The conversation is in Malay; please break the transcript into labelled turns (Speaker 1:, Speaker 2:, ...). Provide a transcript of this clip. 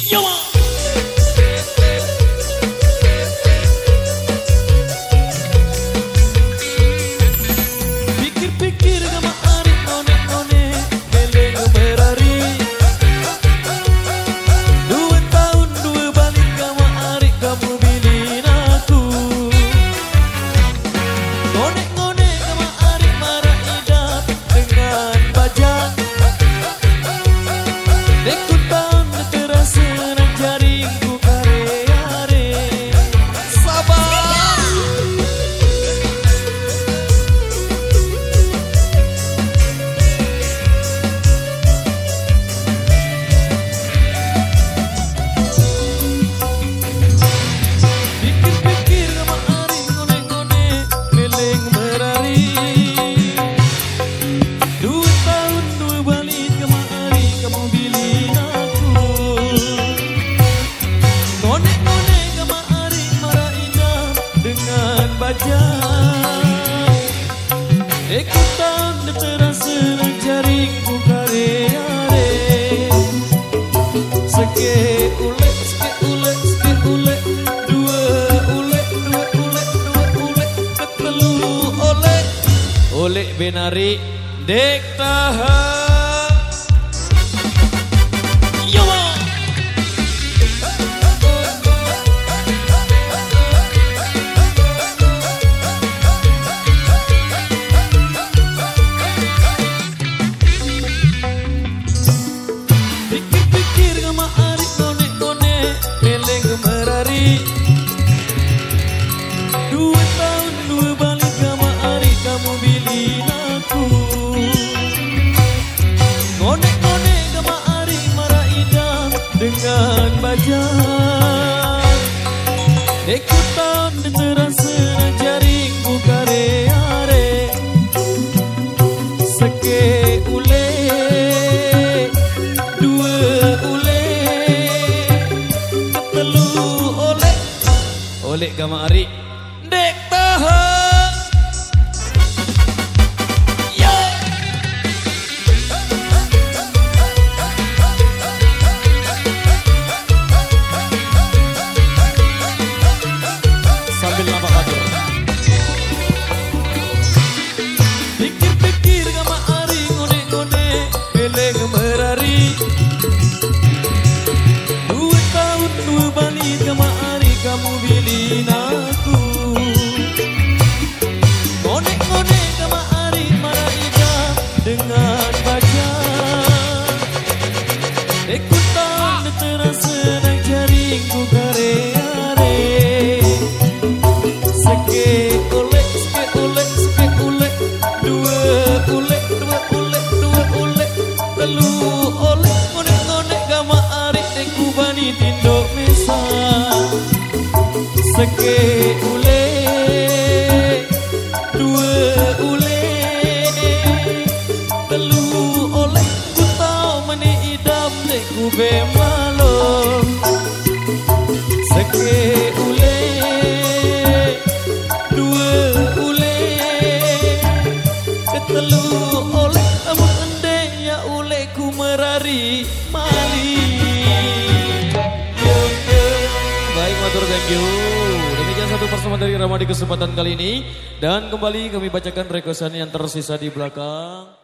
Speaker 1: Yo. Pikir-pikir gama arik none-none beleng berari. 2 tahun 2 balik gama arik kamu bilin aku. Ngone-ngone gama arik marah idap dengan bajang. Dekut tahun terasa nak jaringku kare-are. Sabar. Pikir-pikir gama arik ngone-ngone beleng berari. 2 tahun 2 balik gama arik kamu bilin aku. Ngone-ngone gama arik marah indah dengan bajang. Ikutan terasa nak jaringku kare-are. Seke ulek, seke ulek, 2 ulek, 2 ulek, 2 ulek, ketelu olek. Olek benari dek tahan. Yo. Pikir-pikir gama arik none-none beleng merari. 2 tahun 2 balik gama arik kamu bilin aku. Ngone-ngone gama arik marah idam dengan bajang. Dekut tahun terasa nak jaringku kare-are. Seke ule, 2 ule, ketelu olek. Olek gama arik dek tahan. Yo. Sambil lama kadur. Pikir-pikir gama arik ngone-ngone beleng merari. 2 tahun 2 balik gama arik kamu bilin aku. Ngone-ngone gama arik marah indah dengan bajang. Ikutan terasa nak jaringku kare-are. Seke ulek, seke ulek, seke ulek, 2 ulek, 2 ulek, 2 ulek, telu olek. Ngone-ngone gama arik deku bani tindok mesa. Seke ule, 2 ule, telu olek. Ku tau mani idam deku bemalom. Seke ule, 2 ule, ketelu oleh. Amun ende ya ule ku merari mali. Baik, matur thank you. Demikian satu persembahan dari Rama di kesempatan kali ini. Dan kembali kami bacakan requestan yang tersisa di belakang.